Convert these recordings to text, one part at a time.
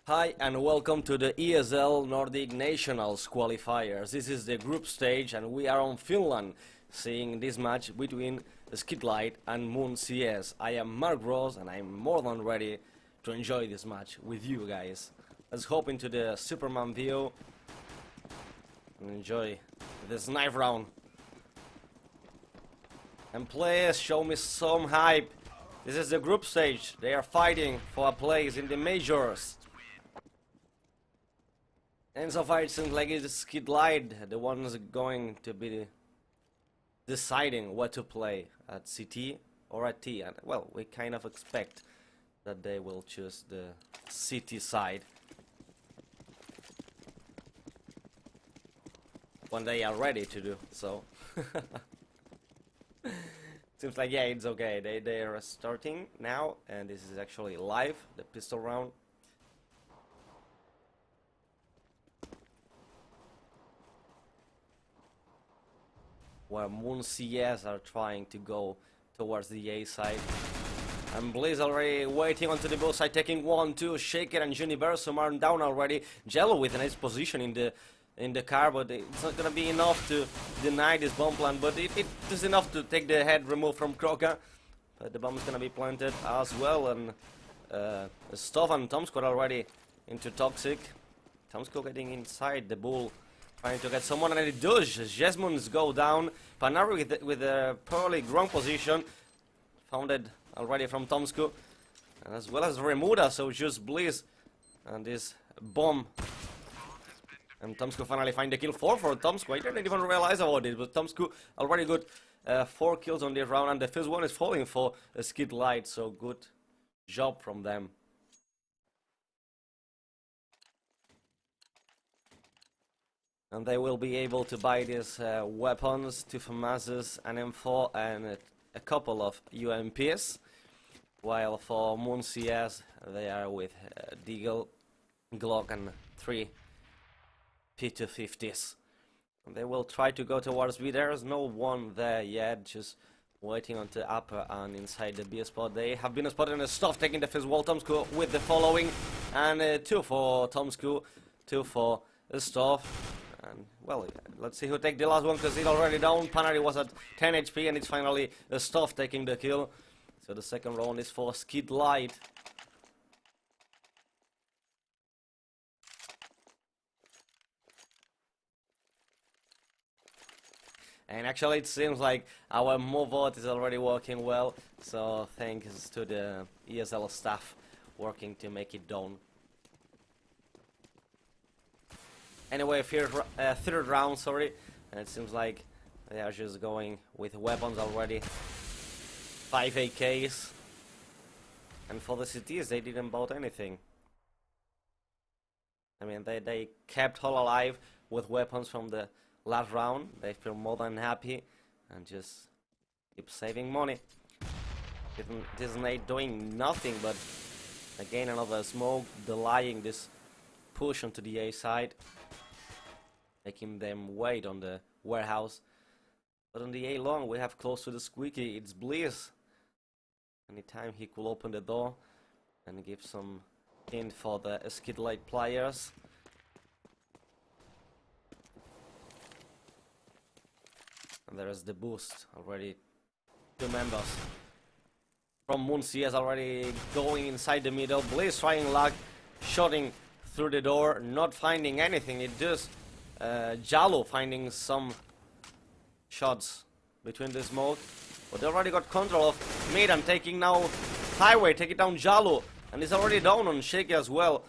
Hi and welcome to the ESL Nordic Nationals qualifiers. This is the group stage and we are on Finland, seeing this match between SkitLite and Moon CS. I am Mark Rose and I'm more than ready to enjoy this match with you guys. Let's hop into the Superman view and enjoy this knife round. And players, show me some hype. This is the group stage. They are fighting for a place in the majors. And so far it seems like it's SkitLite, the ones going to be deciding what to play at CT or at T. And well, we kind of expect that they will choose the CT side when they are ready to do so. Seems like, yeah, it's okay. They are starting now, and this is actually live, the pistol round. Where Moon CS are trying to go towards the A side. And Blizz already waiting onto the both side, taking 1-2. Shaker and Universum are down already. Jello with a nice position in the car, but it's not gonna be enough to deny this bomb plant. But it is enough to take the head removed from Kroka. But the bomb is gonna be planted as well, and Stoff and Tomsko already into Toxic. Tomsko getting inside the bull, trying to get someone, and it does. Jesmunds go down. Panari with a poorly ground position, founded already from Tomsko, and as well as Remuda, so just Blizz and this bomb. And Tomsko finally find the kill. 4 for Tomsko. I didn't even realize about it, but Tomsko already got 4 kills on this round, and the first one is falling for SkitLite, so good job from them. And they will be able to buy these weapons, 2 FAMASs, an M4 and a couple of UMPs. While for Moon CS they are with Deagle, Glock and 3 P250s. And they will try to go towards B. There's no one there yet, just waiting on the upper and inside the B spot. They have been spotted in the Stuff, taking the first wall. Tomsko with the following, and 2 for Tomsko, 2 for Stuff. And well, let's see who take the last one, because he's already down. Panari was at 10 HP, and it's finally Stuff taking the kill. So the second round is for SkitLite. And actually it seems like our move out is already working well, so thanks to the ESL staff working to make it done. Anyway, third round, sorry, and it seems like they are just going with weapons already. 5 AKs, and for the CTs they didn't bought anything. I mean, they kept all alive with weapons from the last round. They feel more than happy and just keep saving money. Disney doing nothing but again another smoke, delaying this push onto the A side, making them wait on the warehouse. But on the A long we have close to the squeaky, it's Blizz. Anytime he could open the door and give some hint for the SkitLite players. And there is the boost already. 2 members from Moon CS already going inside the middle. Blizz trying luck, shooting through the door, not finding anything. It does Jalo finding some shots between the smoke, but they already got control of mid and taking now highway, taking down Jalo, and he's already down on Shaky as well.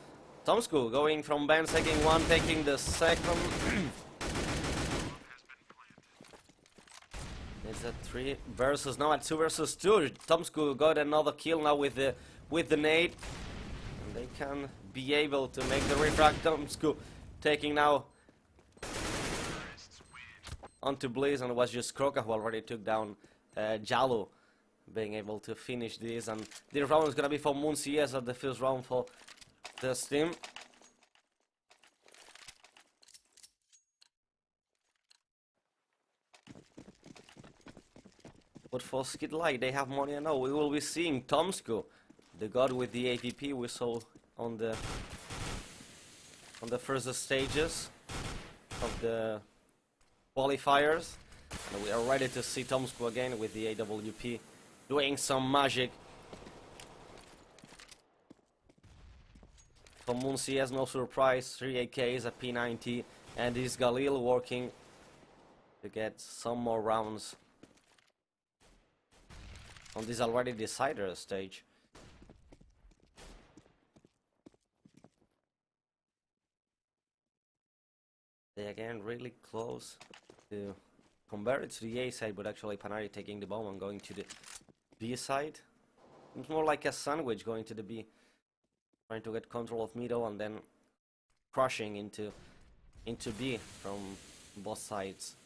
Tomsko going from Benz, taking 1, taking the second. It's a 3 versus, now at 2 versus 2. Tomsko got another kill now with the nade, and they can be able to make the refract. Tomsko taking now onto Blizz, and it was just Kroka who already took down Jalo, being able to finish this. And the round is gonna be for Moon CS at the first round for this team. But for SkitLite, they have money. I know we will be seeing Tomsko, the god with the AVP we saw on the on the first stages of the qualifiers. And we are ready to see Tomsku again with the AWP doing some magic. For Muncies, no surprise, 3 AKs, a P90, and is Galil working to get some more rounds on this already decided stage. They again really close to convert it to the A side, but actually Panari taking the bomb and going to the B side. It's more like a sandwich going to the B, trying to get control of middle and then crushing into B from both sides.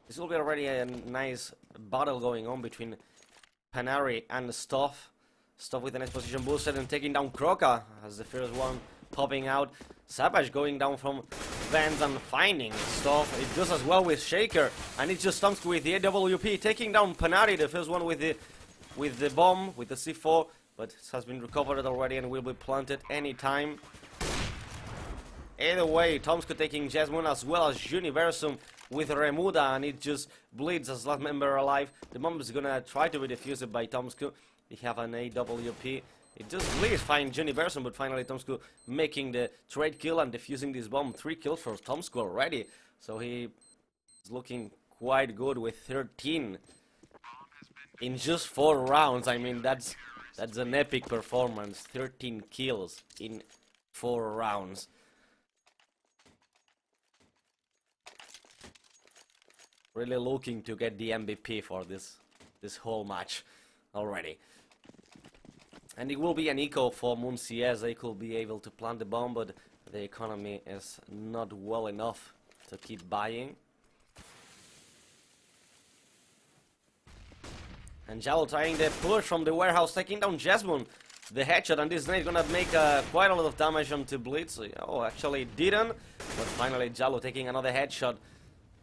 This will be already a nice battle going on between Panari and Stoff. Stoff with the next position boosted and taking down Kroka as the first one popping out. Savage going down from vents and finding Stoff. It does as well with Shaker, and it just stumps with the AWP taking down Panari, the first one with the bomb, with the C4, but it has been recovered already and will be planted anytime. Either way, Tomsku taking Jasmine as well as Universum with Remuda, and it just bleeds as last member alive. The bomb is gonna try to be defused by Tomsku. We have an AWP. It just bleeds, find Universum, but finally Tomsku making the trade kill and defusing this bomb. 3 kills for Tomsku already, so he is looking quite good with 13 in just 4 rounds. I mean, that's an epic performance. 13 kills in 4 rounds. Really looking to get the MVP for this whole match already. And it will be an eco for Muncies. They could be able to plant the bomb, but the economy is not well enough to keep buying. And Jalo trying the push from the warehouse, taking down Jasmine. The headshot, and this nade gonna make quite a lot of damage onto Blitz. Oh, actually it didn't. But finally Jalo taking another headshot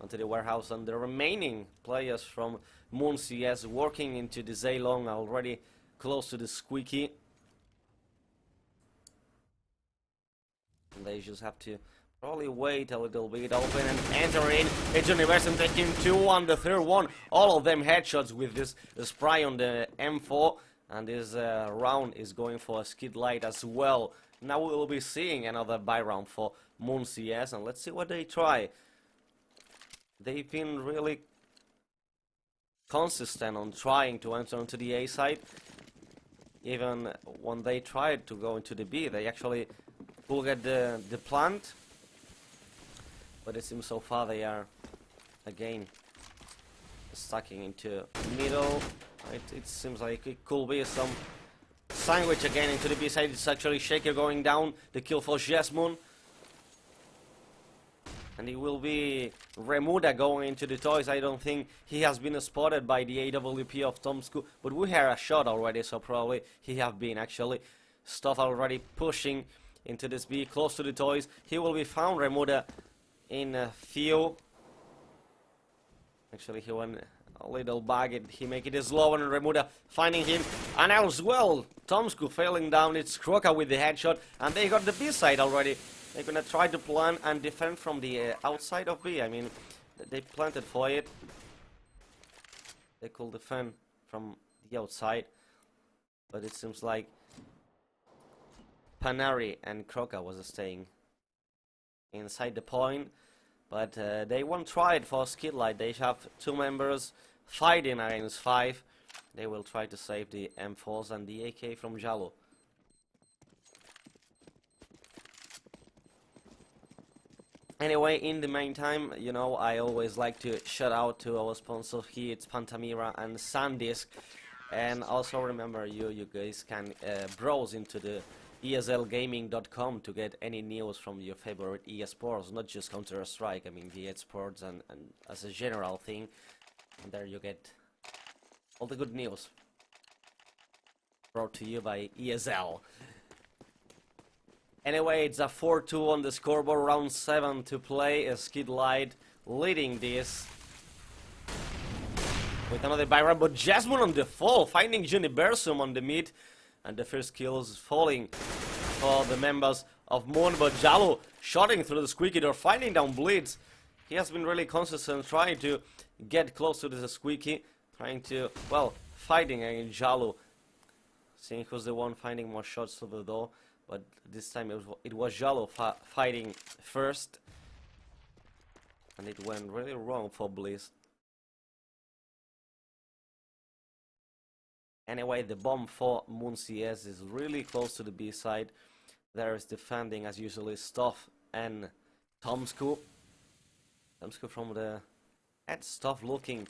onto the warehouse, and the remaining players from Muncies working into the Zaylong already close to the squeaky. And they just have to probably wait a little bit, open and enter in. It's Universum taking 2 on the third one. All of them headshots with this spray on the M4. And this round is going for a SkitLite as well. Now we will be seeing another buy round for Muncies, and let's see what they try. They've been really consistent on trying to enter onto the A side. Even when they tried to go into the B, they actually pulled at the plant. But it seems so far they are again stacking into middle. It seems like it could be some sandwich again into the B side. It's actually Shaker going down. The kill for Jasmine. And it will be Remuda going into the toys. I don't think he has been spotted by the AWP of Tomsku, but we heard a shot already, so probably he have been actually. Stuff already pushing into this B, close to the toys. He will be found, Remuda, in a few. Actually, he went a little back. He make it slow, and Remuda finding him. And as well, Tomsku failing down. It's Kroka with the headshot, and they got the B side already. They're gonna try to plan and defend from the outside of B. I mean, they planted for it. They could defend from the outside, but it seems like Panari and Kroka was staying inside the point. But they won't try it for SkitLite. They have 2 members fighting against 5. They will try to save the M4s and the AK from Jalo. Anyway, in the meantime, you know, I always like to shout out to our sponsors here. It's Pantamira and SanDisk. And also remember, you guys can browse into the ESLgaming.com to get any news from your favorite eSports, not just Counter-Strike. I mean, the eSports and as a general thing. And there you get all the good news. Brought to you by ESL. Anyway, it's a 4-2 on the scoreboard, round 7 to play. SkitLite leading this with another buy round, but Jasmine on the fall, finding Universum on the mid. and the first kill is falling for the members of Moon, but Jalo shooting through the squeaky door, finding down Blitz. He has been really consistent trying to get close to the squeaky, trying to, well, fighting against Jalo, seeing who's the one finding more shots through the door, but this time it was Jalo fighting first, and it went really wrong for Blitz. Anyway, the bomb for Moon CS is really close to the B side. There is defending as usually Stuff and Tomsku. Tomsku from the edge, Stuff looking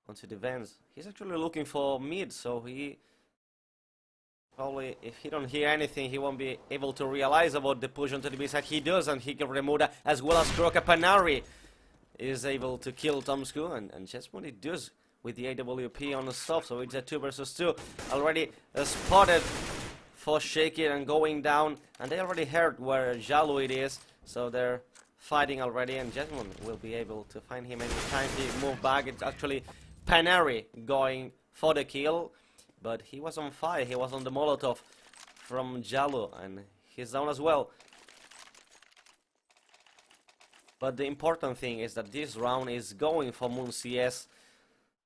onto the vents. He's actually looking for mid, so he probably, if he don't hear anything, he won't be able to realize about the push onto the B side. He does, and he can remove that, as well as Kroka. Panari is able to kill Tomsku, and just what he does with the AWP on the Stuff, so it's a 2 versus 2. Already spotted for Shaky and going down, and they already heard where Jalo it is, so they're fighting already, and Jesmond will be able to find him anytime he move back. It's actually Panari going for the kill, but he was on fire. He was on the Molotov from Jalo, and he's down as well. But the important thing is that this round is going for Moon CS,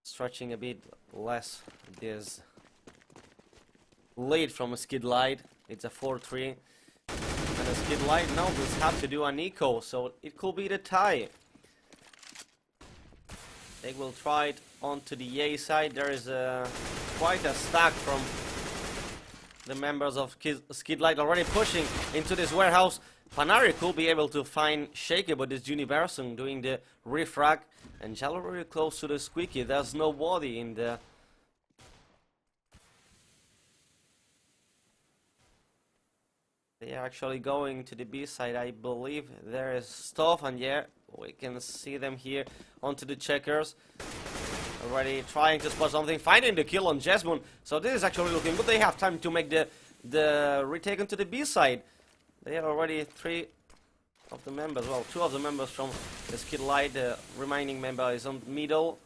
stretching a bit less this lead from SkitLite. It's a 4-3, and SkitLite now will have to do an eco, so it could be the tie. They will try it onto the A side. There is quite a stack from the members of SkitLite already pushing into this warehouse. Panari could be able to find Shaky, but it's Universum doing the refrag, and Jalo really close to the squeaky. There's nobody in the They are actually going to the B side, I believe. There is Stuff, and yeah, we can see them here onto the checkers. Already trying to spot something, finding the kill on Jesmond. So this is actually looking good. They have time to make the retake onto the B side. They are already 3 of the members, well, 2 of the members from the SkitLite. The remaining member is on middle.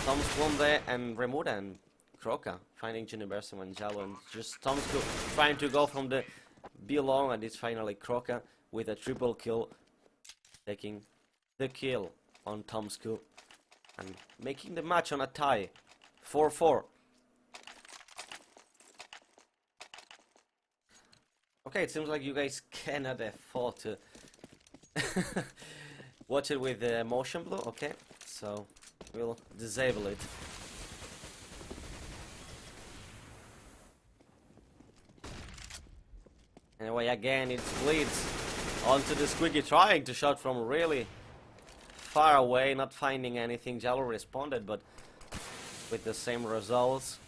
Tom's one there, and Remuda and Kroka finding Universum and Jalo, and just Tom's trying to go from the B long, and it's finally Kroka with a triple kill, taking the kill on Tomsku and making the match on a tie, 4-4. Okay, it seems like you guys cannot afford to watch it with the motion blue. Okay, so we'll disable it. Anyway, again, it's Blitz onto the squeaky, trying to shot from really far away, not finding anything. Jalo responded, but with the same results.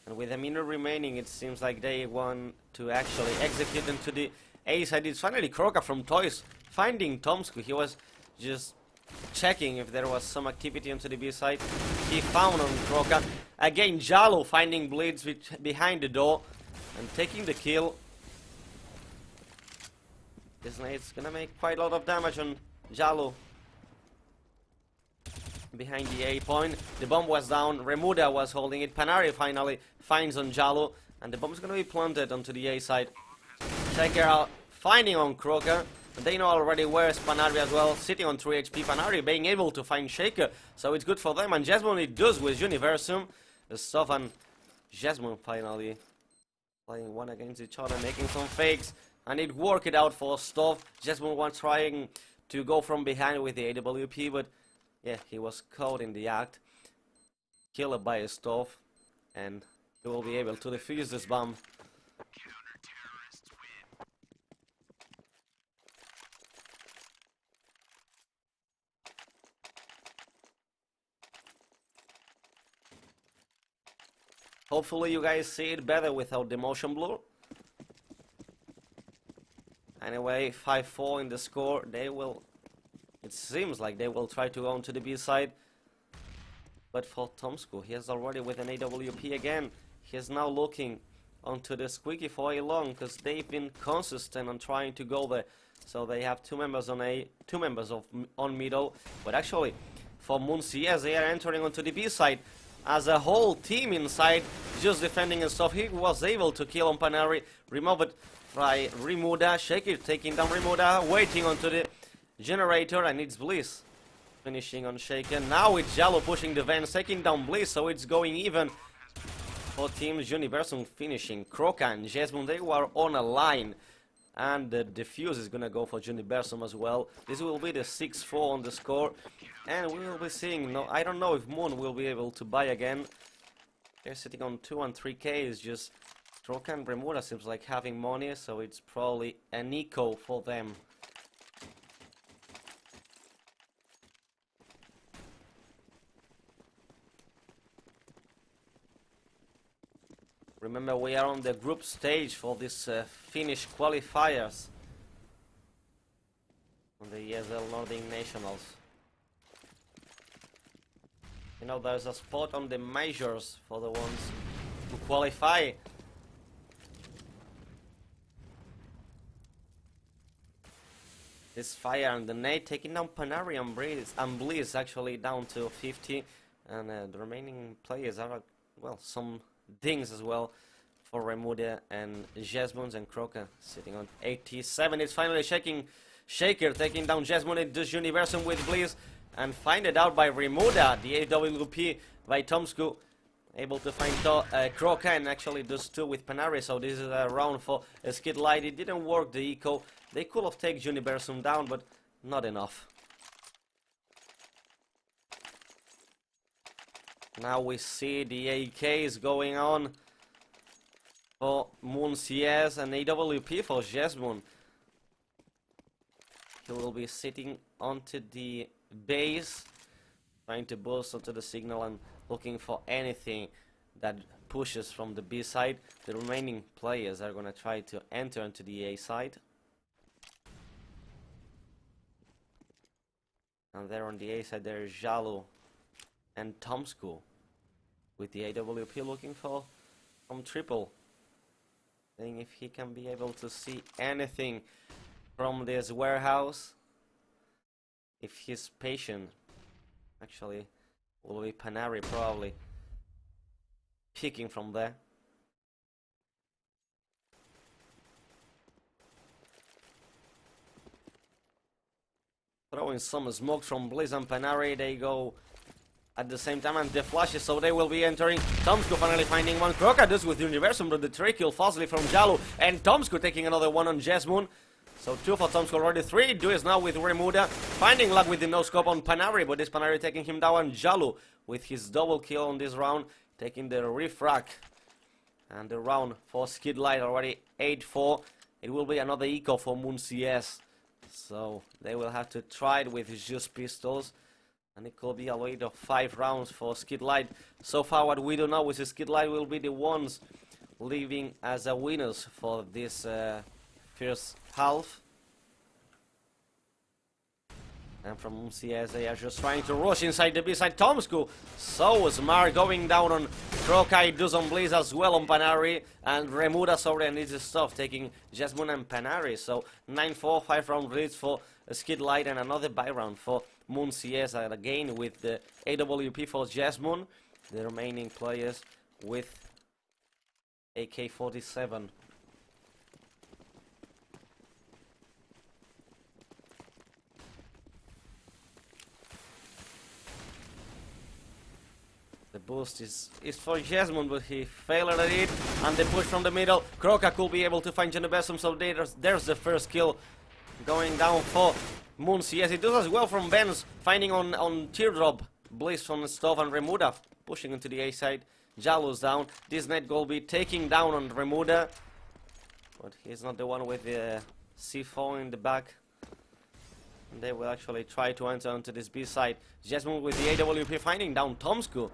And with a minute remaining, it seems like they want to actually execute into the A side. It's finally Kroka from Toys finding Tomsku. He was just checking if there was some activity onto the B side. He found on Kroka. Again, Jalo finding Blitz behind the door and taking the kill. This nade's gonna make quite a lot of damage on Jalo behind the A point. The bomb was down. Remuda was holding it. Panari finally finds on Jalo, and the bomb is gonna be planted onto the A side. Checker out finding on Kroka. They know already where is Panari as well, sitting on 3 HP. Panari being able to find Shaker, so it's good for them. And Jesmond it does with Universum. The Stuff and Jesmond finally playing one against each other, making some fakes, and it worked out for Stuff. Jesmond was trying to go from behind with the AWP, but yeah, he was caught in the act. Killed by Stuff, and he will be able to defuse this bomb. Hopefully you guys see it better without the motion blur. Anyway, 5-4 in the score. They will, it seems like they will try to go onto the B side. But for Tomsku, he is already with an AWP again. He is now looking onto the squeaky for a long, because they've been consistent on trying to go there. So they have two members on middle, but actually for Muncies they are entering onto the B side as a whole team inside, just defending and stuff. He was able to kill on Panari, removed by Remuda. Shaker taking down Remuda, waiting onto the generator, and it's Bliss finishing on Shaker. Now it's Jalo pushing the Vans, taking down Bliss, so it's going even for teams. Universum finishing. Croca and Jesmond, they were on a line, and the defuse is gonna go for Universum as well. This will be the 6-4 on the score, and we will be seeing, no, I don't know if Moon will be able to buy again. They're sitting on 2 and 3k. It's just Croca and Remuda seems like having money, so it's probably an eco for them. Remember, we are on the group stage for this Finnish qualifiers on the ESL Nordic Nationals. You know, there's a spot on the majors for the ones who qualify. This fire and the nade taking down Panari and Bliss actually down to 50, and the remaining players are, well, some dings as well for Remuda and Jesmond, and Croca sitting on 87. It's finally Shaker taking down Jesmond. It does Universum with Bliss, and find it out by Remuda. The AWP by Tomsku able to find Croca, and actually does two with Panari. So this is a round for SkitLite. It didn't work, the eco. They could have taken Universum down, but not enough. Now we see the AKs going on for Muncies and AWP for Jesmond. He will be sitting onto the base, trying to boost onto the signal and looking for anything that pushes from the B side. The remaining players are going to try to enter into the A side. And there on the A side there is Jalo and Tomsku with the AWP looking for from triple, seeing if he can be able to see anything from this warehouse. If he's patient, actually will be Panari probably picking from there. Throwing some smoke from Blizz and Panari, they go at the same time, and the flashes, so they will be entering. Tomsku finally finding one. Croca does with Universum, but the 3 kill falsely from Jalo, and Tomsku taking another one on Jesmond. So 2 for Tomsku already, 3 duels now with Remuda, finding luck with the no scope on Panari, but this Panari taking him down, and Jalo with his double kill on this round, taking the refrac. And the round for SkitLite already 8-4. It will be another eco for Muncies. So they will have to try it with just pistols, and it could be a wait of 5 rounds for SkitLite. So far what we do know is SkitLite will be the ones leaving as a winners for this first half. And from MCS they are just trying to rush inside the B side. Tomsku so smart, going down on Croca, does on Blaze as well on Panari, and Remuda sorry and his stuff taking Jesmond and Panari. So 9-4, 5 round leads for SkitLite, and another buy round for Muncies, and again with the AWP for Jesmond. The remaining players with AK-47. The boost is for Jesmond, but he failed at it, and the push from the middle. Croca could be able to find Genebesum, so there's the first kill going down for Muncies. He does as well from Benz, finding on Teardrop, Bliss from the stove, and Remuda pushing into the A side. Jalo's down. This net will be taking down on Remuda, but he's not the one with the C4 in the back. And they will actually try to enter onto this B side. Jesmond with the AWP finding down Tomsku.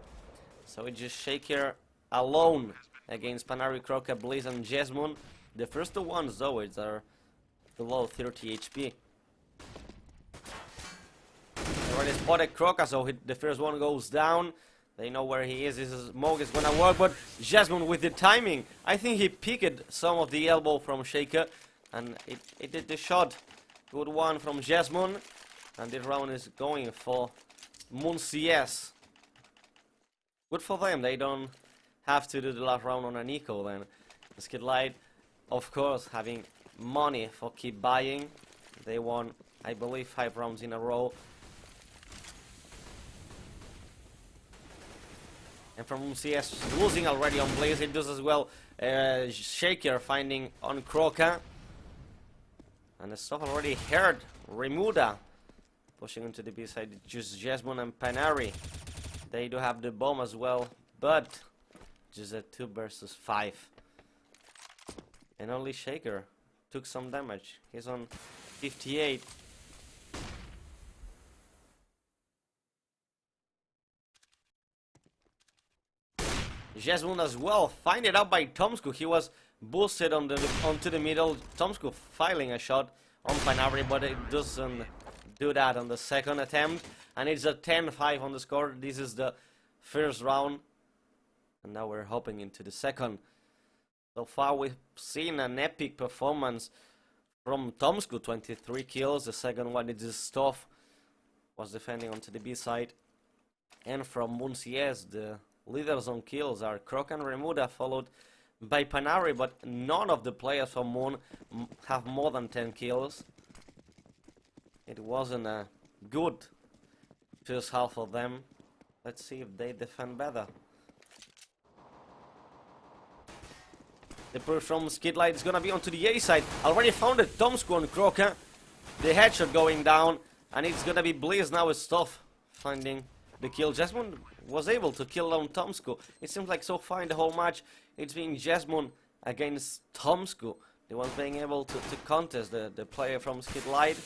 So it's just Shaker alone against Panari, Croca, Bliss, and Jesmond. The first two ones, though, are below 30 HP. Already spotted Croca, so the first one goes down. They know where he is. This smoke is gonna work, but Jasmine with the timing. I think he picked some of the elbow from Shaker, and it did the shot. Good one from Jasmine, and this round is going for Muncies. Good for them. They don't have to do the last round on an eco then. SkitLite, of course, having money for keep buying. They won, I believe, 5 rounds in a row. And from CS losing already on Blaze, it does as well. Shaker finding on Croca. And the stuff already heard. Remuda pushing into the B side. Just Jasmine and Panari. They do have the bomb as well, but just a 2 versus 5. And only Shaker took some damage. He's on 58. Jasmine as well, find it out by Tomsku. He was boosted on onto the middle. Tomsku filing a shot on Panari, but it doesn't do that on the second attempt. And it's a 10-5 on the score. This is the first round. And now we're hopping into the second. So far we've seen an epic performance from Tomsku, 23 kills. The second one is Stoff, was defending onto the B side. And from Muncies, the leaders on kills are Croc and Remuda, followed by Panari, but none of the players from Moon have more than 10 kills. It wasn't a good first half for them. Let's see if they defend better. The push from SkitLite is gonna be onto the A side. Already found it. Tomsku on Croca. The headshot going down, and it's gonna be Blizz now with Stuff finding the kill. Jasmine was able to kill down Tomsku. It seems like so far in the whole match it's been Jasmine against Tomsku. The ones being able to contest the player from SkitLite.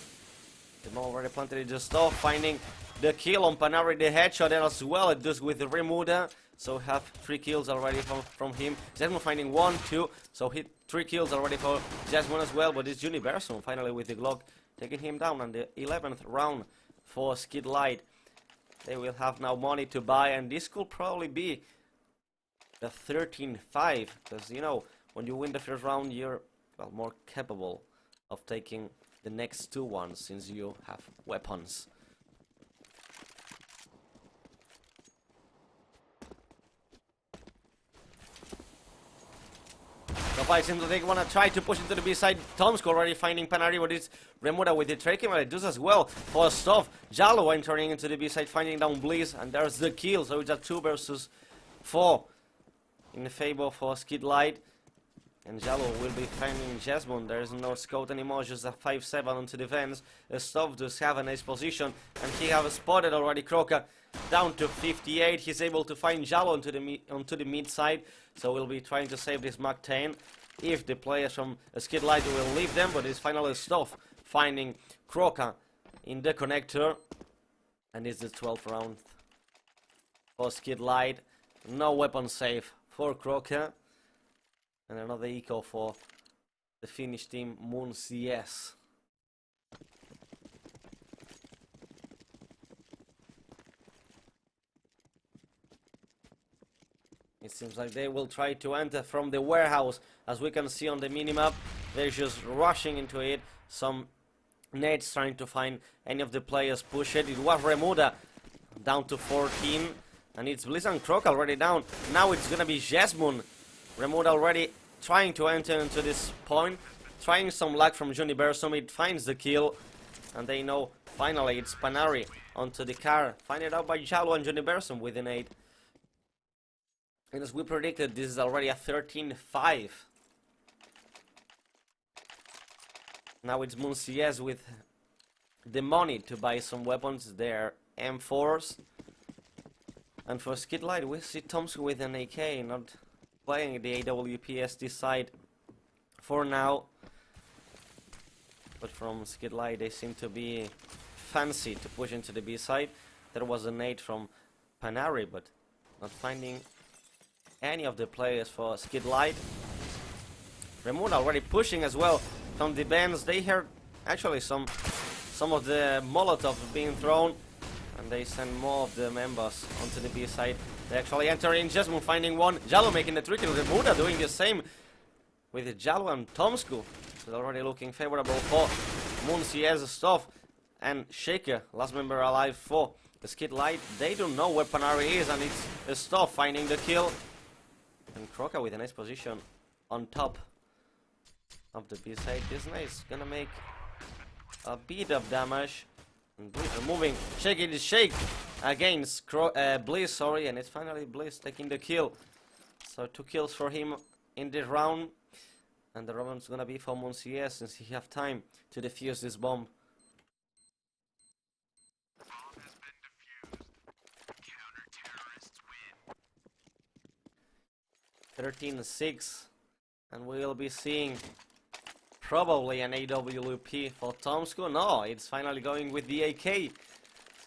The ball already planted it just Stuff finding the kill on Panari, the headshot, and as well it does with the Remuda. So have 3 kills already from him. Jasmine finding 1, 2. So hit 3 kills already for Jasmine as well. But it's Universal finally with the Glock taking him down on the 11th round for SkitLite. They will have now money to buy, and this could probably be the 13-5. Because, you know, when you win the first round, you're, well, more capable of taking the next 2 ones since you have weapons. So it seems that they want to try to push into the B side. Tomsku already finding Panari, but it's Remuda with the tracking, but it does as well for Stuff. Jalo entering into the B side, finding down Blizz, and there's the kill. So it's a 2 versus 4 in the favor for SkitLite. And Jalo will be finding Jasmine. There is no scout anymore, just a 5-7 onto defense. Stuff does have a nice position, and he have spotted already Croca down to 58. He's able to find Jalo onto the mid side, so we'll be trying to save this Mach 10 if the players from SkitLite will leave them. But it's finally Stuff finding Croca in the connector, and it's the 12th round for SkitLite. No weapon save for Croca. And another eco for the Finnish team, Muncies. It seems like they will try to enter from the warehouse. As we can see on the minimap, they're just rushing into it. Some nades trying to find any of the players push it. It was Remuda down to 14. And it's Blizz and Croc already down. Now it's gonna be Jasmine. Remuda already trying to enter into this point, trying some luck from Universum. It finds the kill, and they know finally it's Panari onto the car. Find it out by Jalo and Universum with an 8. And as we predicted, this is already a 13-5. Now it's Muncies with the money to buy some weapons, their M4s. And for SkitLite, we see Tomsku with an AK, not playing the AWPSD side for now. But from SkitLite, they seem to be fancy to push into the B side. There was a nade from Panari, but not finding any of the players for SkitLite. Remuda already pushing as well from the bends. They heard actually some of the Molotov being thrown, and they send more of the members onto the B side. They actually enter in. Jesmon finding one. Jalo making the trick, and Remuda doing the same with Jalo and Tomsku. It's already looking favorable for Munciez stuff. And Shaker, last member alive for the SkitLite. They don't know where Panari is, and it's the stuff finding the kill. And Croca with a nice position on top of the B side. This nice gonna make a bit of damage. And Bliss removing. Shaking the shake against Bliss, sorry, and it's finally Bliss taking the kill. So 2 kills for him in this round. And the round's gonna be for Monsieur since he have time to defuse this bomb. 13-6, and we'll be seeing probably an AWP for Tomsku. No, it's finally going with the AK.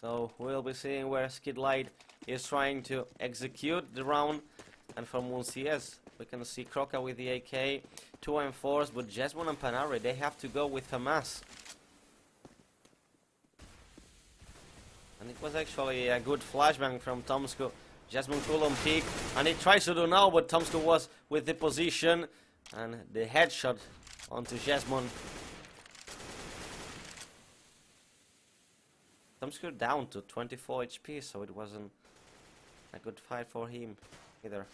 So we'll be seeing where SkitLite is trying to execute the round. And from Munciez, we can see Croca with the AK, 2 M4s, but Jesmon and Panari, they have to go with FAMAS. And it was actually a good flashbang from Tomsku. Jesmon could on peak, and he tries to do now, but Tomsku was with the position, and the headshot onto Jesmon. Tomsku down to 24 HP, so it wasn't a good fight for him either.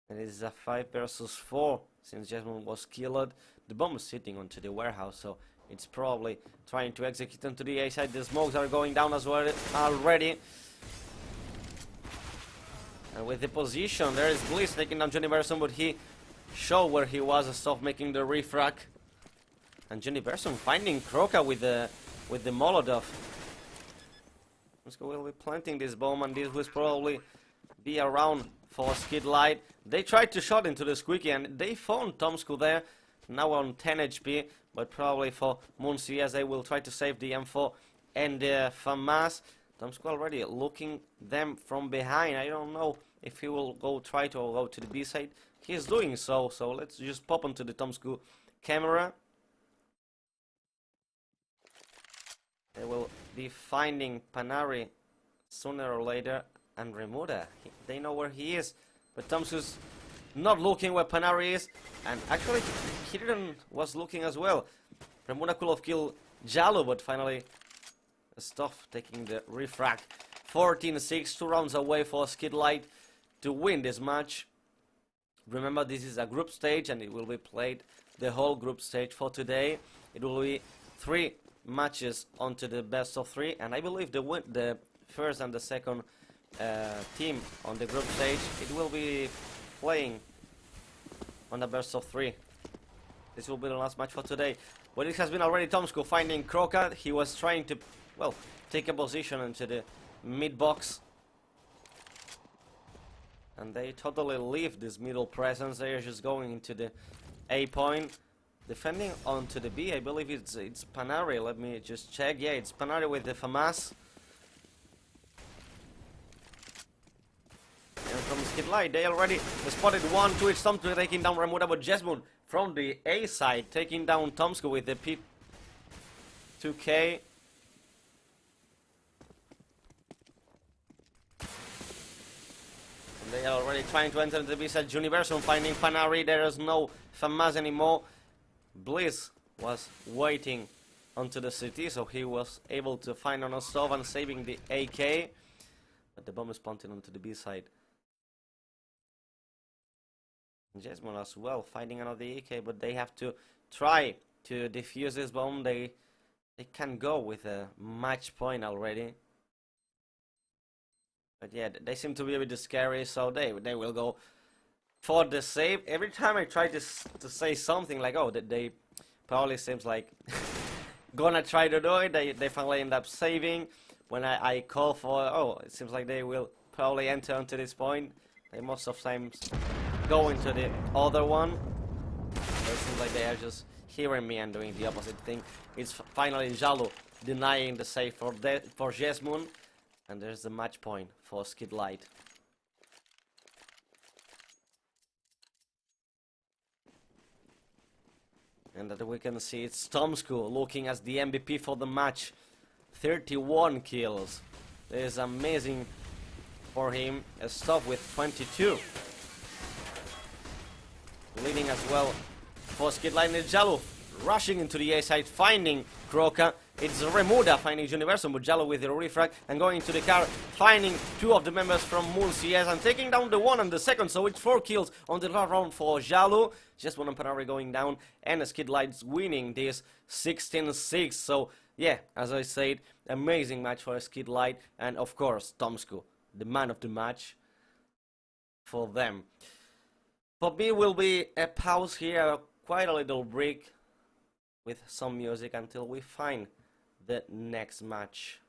And it is a 5 versus 4 since Jesmon was killed. The bomb is sitting onto the warehouse, so it's probably trying to execute onto the A side. The smokes are going down as well already. And with the position, there is Bliss taking down Johnny Berson, but he showed where he was and stopped making the refrac. And Johnny Berson finding Croca with the Molotov. We'll be planting this bomb, and this will probably be around for SkitLite. They tried to shot into the squeaky, and they found Tomsku there, now on 10 HP. But probably for Munciez, they will try to save the M4 and the FAMAS. Tomsku already looking them from behind. I don't know if he will try to go to the B side. He is doing so, so let's just pop onto the Tomsku camera. They will be finding Panari sooner or later, and Remuda. They know where he is, but Tomsku's not looking where Panari is, and actually he was looking as well. Remuda could have killed Jalo, but finally Stuff taking the refrac. 14-6, 2 rounds away for SkitLite to win this match. Remember, this is a group stage, and it will be played the whole group stage for today. It will be 3 matches onto the best of 3, and I believe the first and the second team on the group stage, it will be playing on the best of 3. This will be the last match for today. But it has been already Tomsku finding Croca. He was trying to, well, take a position into the mid box. And they totally leave this middle presence. They are just going into the A point. Defending onto the B, I believe it's Panari. Let me just check. Yeah, it's Panari with the FAMAS. And from SkitLite, they already spotted 1-2. It's Tomsku taking down Remuda, but Jesmon from the A side taking down Tomsku with the P2K. They are already trying to enter the B side. Universal finding Panari. There is no FAMAS anymore. Bliss was waiting onto the city, so he was able to find on a stove and saving the AK. But the bomb is planted onto the B side. Jesmon as well finding another AK, but they have to try to defuse this bomb. They can go with a match point already. But yeah, they seem to be a bit scary, so they will go for the save. Every time I try to say something like, oh, they probably seems like gonna try to do it, they finally end up saving. When I call for, oh, it seems like they will probably enter onto this point, they most of times go into the other one. So it seems like they are just hearing me and doing the opposite thing. It's finally Jalo denying the save for Jesmon. And there's the match point for SkitLite. And that we can see it's Tomsku looking as the MVP for the match. 31 kills. This is amazing for him. A stop with 22. Leading as well for SkitLite and Jallo, rushing into the A side, finding Croca. It's Remuda finding Universum, but Jallo with the refrag and going to the car, finding two of the members from Moon CS and taking down the one and the second. So it's 4 kills on the last round for Jallo. Just one Emperor going down, and SkitLite's winning this 16-6. So yeah, as I said, amazing match for SkitLite, and of course Tomsku, the man of the match for them. For me will be a pause here, quite a little break with some music until we find the next match.